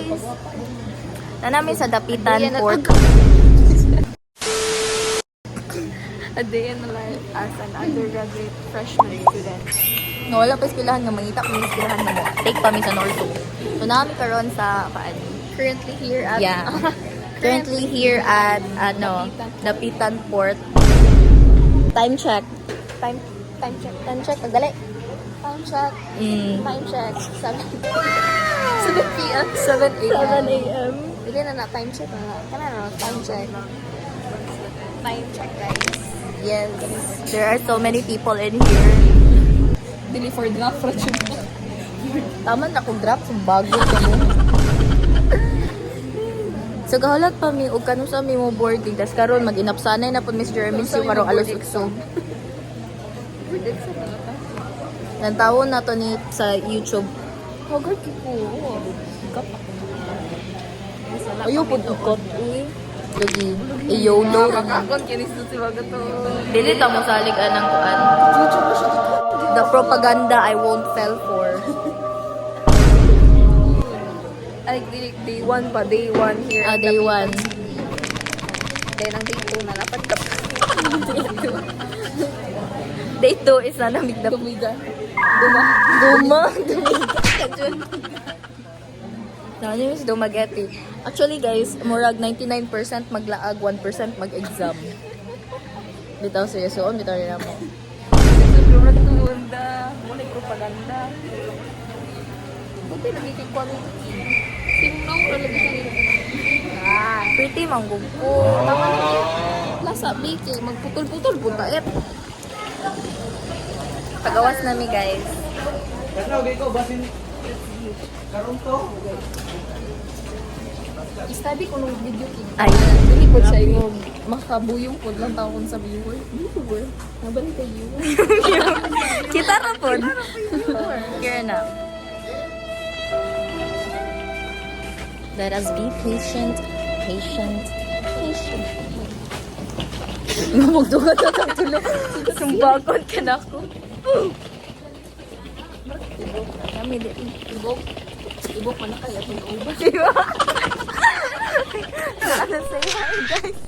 guys. Namin sa Dapitan Port. A day in the life as an undergraduate freshman student. No, wala pa eskwelahan nga mangita kung eskwelahan na mo. Take pa mi sa Norto. So namin karon sa paan. Currently here at Currently here at Dapitan Port. Time check. time check. Time check, pagdali. Time check. Time check. 7 p.m. 7 a.m. Hindi na time check na. Time check. Time check, guys. Yes. There are so many people in here. Dili for draft project. Tama na kung drop sa bago ko mo. So gahulat pa mi og kanus sa mi mo boarding tas karon mag-inapsanay na pud Miss Jeremy si karo alos ukso. Nan tawo na to ni sa YouTube. Hogard ko. Ayo pud ukot Lugi. Iyolo. Kakakon kinis to si Baga to. Dili ta mo salig anang kuan. The propaganda I won't fell for. Ay, day 1 pa. Day 1 here. Day 1. Then, ang day 2 na dapat ka. Day 2 is na namig na Dumiga. Duma. Ano yung si Dumageti? Actually guys, murag 99% maglaag, 1% mag-exam. Bitaw seryoso, bitaw rin mo. Propaganda. Muna propaganda. Buti lagi kay quality. Tingnan ko lagi kay Pretty manggug ko. tama na kayo. Lasa bake. Magputol-putol po tayo. Pagawas nami guys. I-study ko nung video ko. Ay, Dili po siya yung makabuyong po lang taon sa viewer. Viewer? Nabalik kay viewer. kita na po. Here na. Let us be patient. Magdugat na kang tulog. Sumbagon ka na ako. Kami di ibok. Ibok pa na kaya itong ubas. Diba? Ano say hi guys?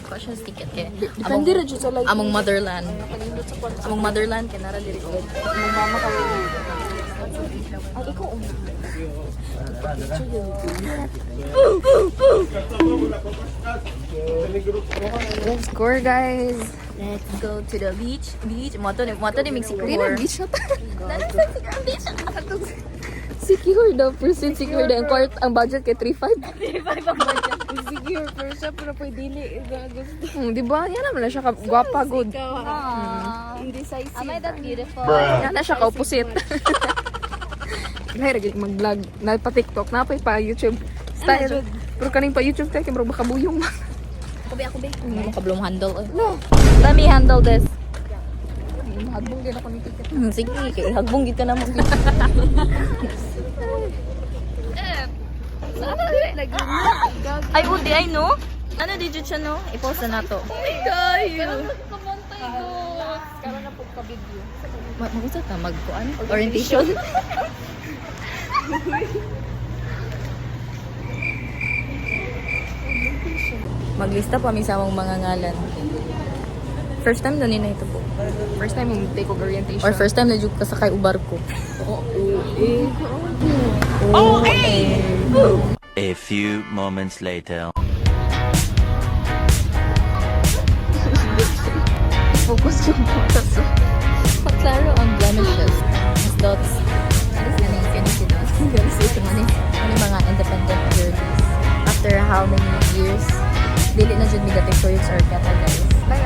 Cautious ticket kaya. Depende rin dyan sa like. Among motherland. Among motherland kaya nara diri ko. Among mama ka rin. Ay, ikaw una. Let's go guys. Let's go to the beach. Moto ni Mexico. Kailan beach na Secure daw. Percent secure daw. Ang budget kay 3.5. 3.5 ang budget. Secure pero siya pero pwede dili. Di ba? Yan naman na siya gwapa good. Indecisive. Am I that beautiful? Yan na siya ka-opposite. Lahir lagi mag-vlog. Na pa TikTok, na pa YouTube. Style. Pero kaning pa YouTube tayo, kaya baka buyong. Ako be. Ano ka blong handle? No. Let me handle this. Hagbong din ako ni ticket. Sige, kay hagbong gid ka na mo. Ay, udi ay no. Ano di jud siya no? I-post na nato. Kayo. Kamantay ko. Karon na po ka-video. Mag-usap ka mag-kuan? Orientation. Maglista pa mi sa among mga ngalan. First time na nina ito po. First time mong take orientation. Or first time na jud ka sakay ubar ko. A few moments later. Focus yung focus. Paklaro ang blemishes. Mas dots. Ano mga independent journeys. After how many years, dili na dyan negative for your kata guys. Bye!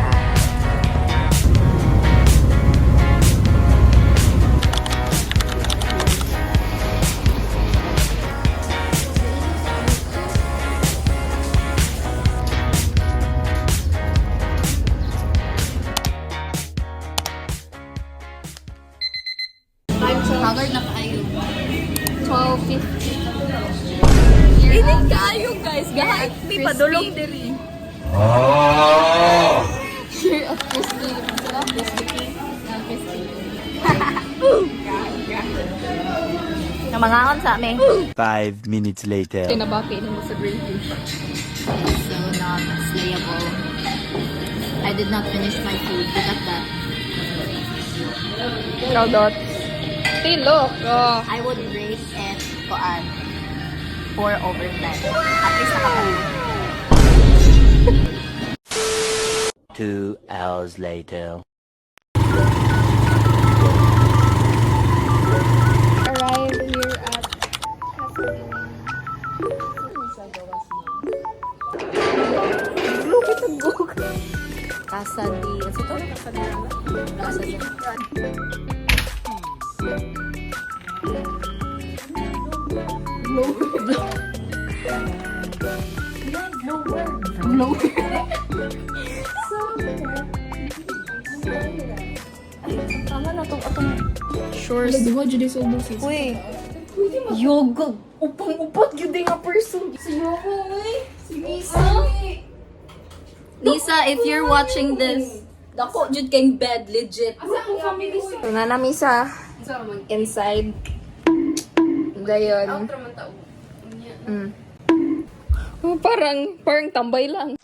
Haggard na kayo. 12:50. Ini kayo guys. Gahit mi padulong diri. Here at Christy. Crispy. Crispy. Mangaon sa amin. 5 minutes later. Tinabaki na mo sa green tea. So not slayable. I did not finish my food. Look at that. Ikaw, Dot. Look. Oh. I would rate it koan 4/10. At least nakapagod. 2 hours later. Arrive here at Casa di... Ano ito? Casa di... Tama na itong shores. Duwa, Judy Sobosis. Uy! Yoga! Upang-upat yun din nga person. Si Yoga, uy! Si Lisa! Lisa, if you're watching this, dako jud kayong bed, legit. So, na namin sa inside. Dayon. Oh, parang tambay lang.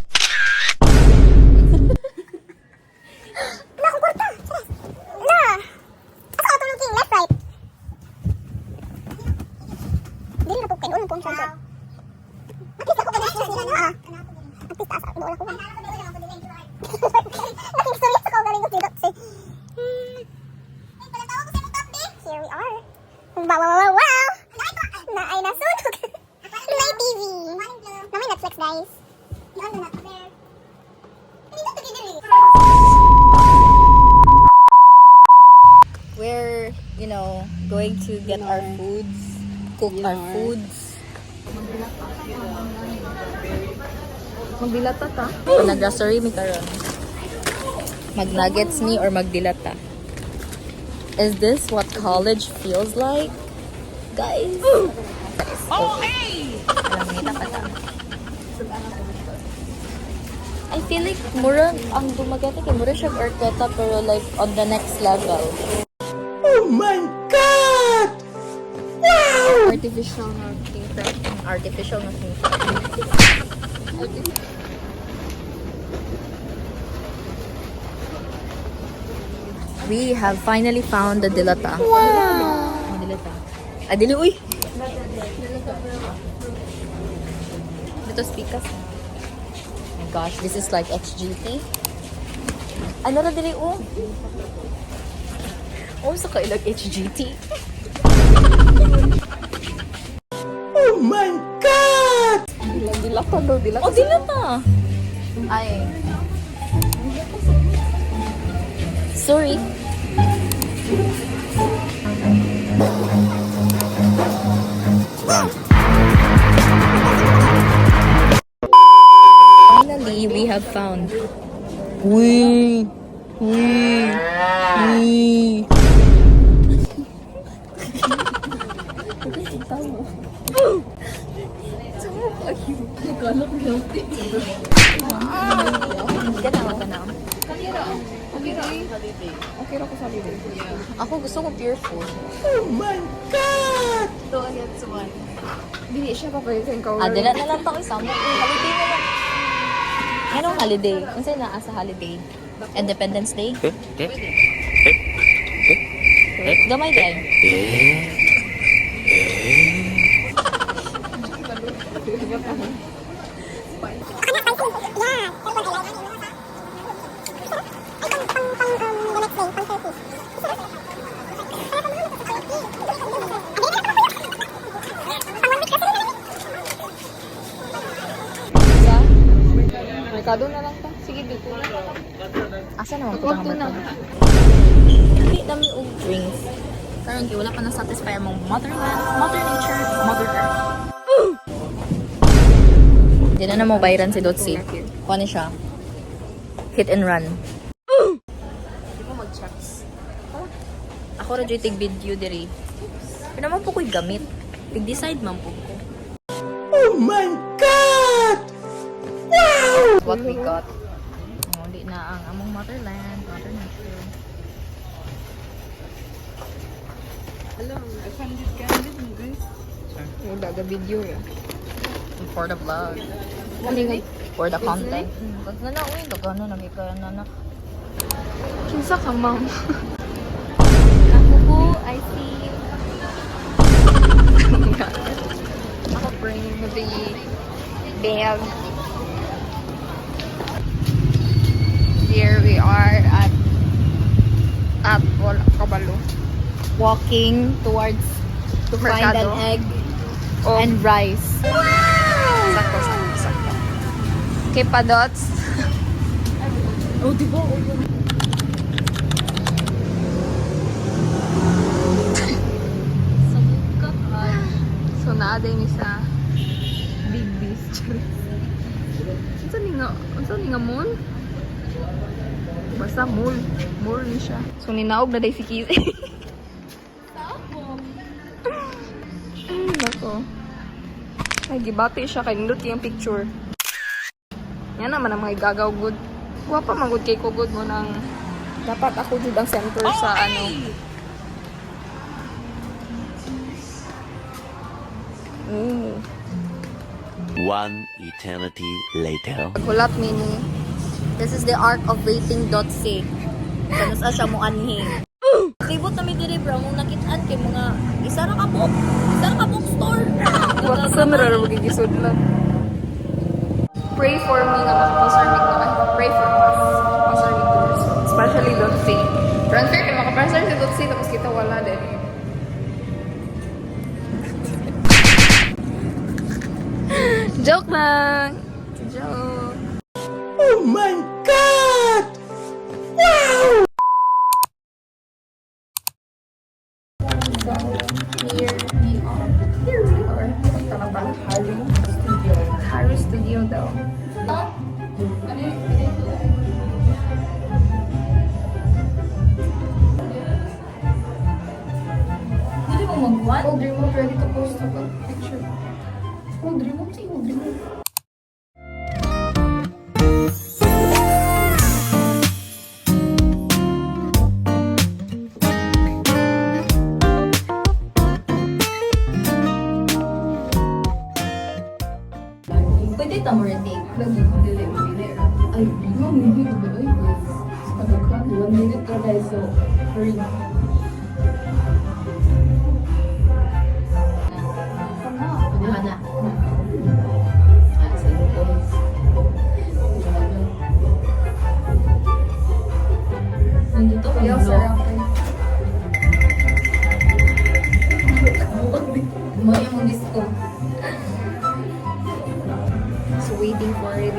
Here we are. Wow! Na ay nasunog. May TV. Na may Netflix, guys. We're, going to get our foods, cook our foods. Magdilata ta. Nag-grocery mi karon. Mag-nuggets ni or magdilata. Is this what college feels like? Guys. Oh, hey! Alam nila pa ta. I feel like mura ang Dumaguete kay mura siya Orcota pero like on the next level. Oh my God! Artificial na tingkad. Artificial na thing. We have finally found the dilata. Wow! Dilata. Dili, uy! Dito speakers. Oh my gosh, this is like HGT. Ano na dili, oh? Oh, sa kailag HGT. Oh my God! Dilata daw, dilata. Oh, dilata! Ay. Sorry. Finally, we have found. Wee! Wee! Wee! Ganaw. Okay ra ko sa libre. Ako gusto ko pure food. Oh my God! Dili siya papayitin ka. Dila na lang pang isang. Holiday na lang. Anong holiday? Kung saan na sa holiday? Independence Day? Gamay day. Merkado na lang ta. Sige, dito na. Asa naman po Kwarto na. Hindi namin og drinks. Karon kay wala pa na-satisfy mong motherland, mother nature, mother earth. Hindi na mo bayran si Dotsie. Kuha ni siya. Hit and run. Di mo mag-checks. Ako ra dyan tig video diri. Pero naman po ko'y gamit. Tig-decide man po ko. Oh my God! Wow! What we got. Hindi na ang among motherland, mother nature. Alam, offended ka. Daga video ya. For the vlog. Malingan. For the content. Pag na uy, dagano nagikaya na. Kinsa ka, ma'am? Ako po, I see. Ako bring the bag. Here we are at Kabalo. Walking towards to find Mercado. an egg Oh. and rice. Sakto. Okay, padots. Oh, di ba? So, naaday ni sa Big Beast. Unsa ni nga mall? Basta mall. Mall ni siya. So, ninaog na day si Kizzy. Ay, nako. Ay, gibati siya kay nindot yung picture. Yan naman ang mga igagaw good. Guwapa magud kay ko good mo nang dapat ako jud ang center sa ano. One eternity later. Paghulat mini. This is the art of waiting.c. Kano sa siya mo anhi. Tribute na mi diri bro, mong nakitaan kay mga isa ra ka bookstore. Watson ra magigisod lang. Pray for me nga makapasermik ko kay. Pray for us. Pasermik ko. Especially Dotsi. Transfer kay makapaser si Dotsi tapos kita wala din. Joke lang. Joke. Oh my God! Wow! Here we are. Punta na ba? Harry Studio daw. Dili mo magwan? Hold remote ready to post a picture. Hold remote, say hold remote. Pwede ta mo retake. Lagi, dili, dili. Ay, di mo, hindi ko ba? Ay, sa kadaghan. 1 minute ka guys, so hurry na. Kuha na. Nandito ka Ayaw, mo. sarap eh. Mo yung disco. So waiting for the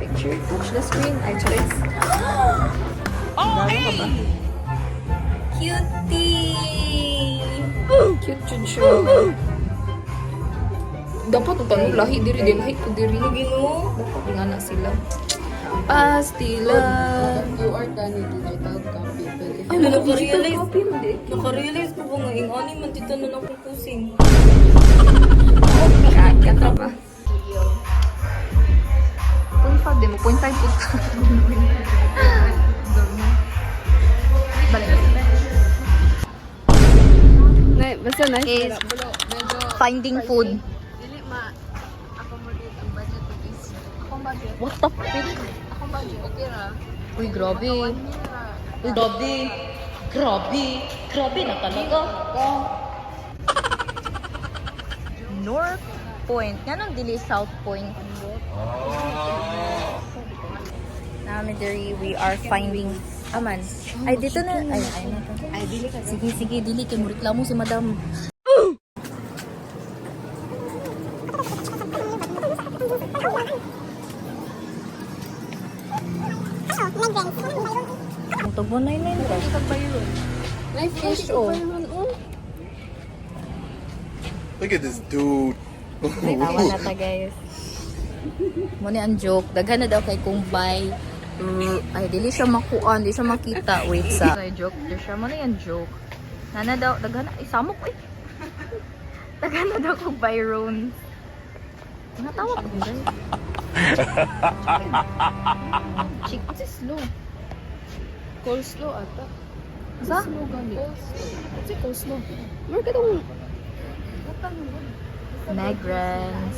picture. Touch the screen. Ay, charis. Cutie! Cute yun siya. Dapat ito tanong lahi diri din. Lahi ko diri. Gino? Dapat nga na sila. Pastila. QR ka ni digital copy. Ay, naka-realize. Copy mo di. Naka-realize ko ba nga yung ani man dito na akong kusing. Kata pa. 0.5 din mo. 0.5 po. Balik. Basta na. Is finding food. Dili ma-accommodate ang budget to this. Akong budget. What the frick? Akong budget. Okay ra. Uy, grabe. Uy, grabe. Grabe. Grabe na talaga. North Point. Nga nang dili South Point. Namin diri, we are finding aman. Ay, dito na. Ay, na to. Ay, dili ka. Sige, dili. Kay mo reklamo si madam. Ang tubo na yun ka. Life fish, oh. Look at this dude. Tawa na ta, guys. Muna ang joke. Daghan na daw kay Kumbay. Ay, dili siya makuan. Dili siya makita. Wait sa. Ay, joke. Dili siya. Muna yung joke. Nana daw. Daghan na. Isamok eh. Daghan na daw kong Byron. Natawa ko guys. Chick, what's slow? Coleslaw ata. Sa? Slow gali. What's coleslaw? Mer ka tong Negrans.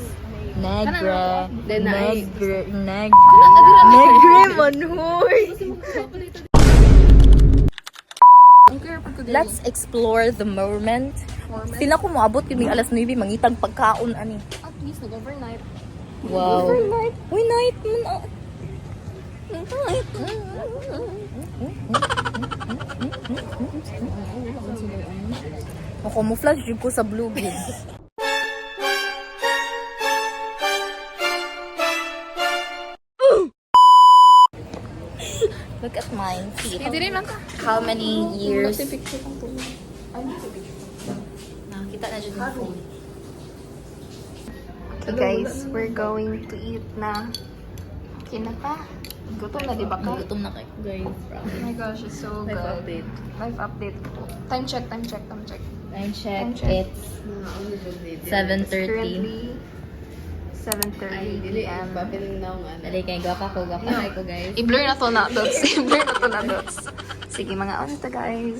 Negre. Then I- Negre. Negre manhoy. Let's explore the moment. Sila ko moabot kami alas 9 mangitag pagkaon ani. At least nag-overnight. Wow. Uy, night mo na. Camouflage yun ko sa blue bean. Look at mine. Feet. Hindi rin lang ka. How many years? Picture kang tuloy. Nakakita na dyan yung phone. Okay guys, we're going to eat na. Okay na pa. Gutom na, di ba ka? Gutom na kayo, guys. Oh my gosh, it's so good. update. Live update. Time check. Time check. Time check. It's It's 7:30. currently 7:30 p.m. Dali kayo, gapa ko, guys. I-blur na to na dots. I-blur na to na dots. Sige, mga on to guys.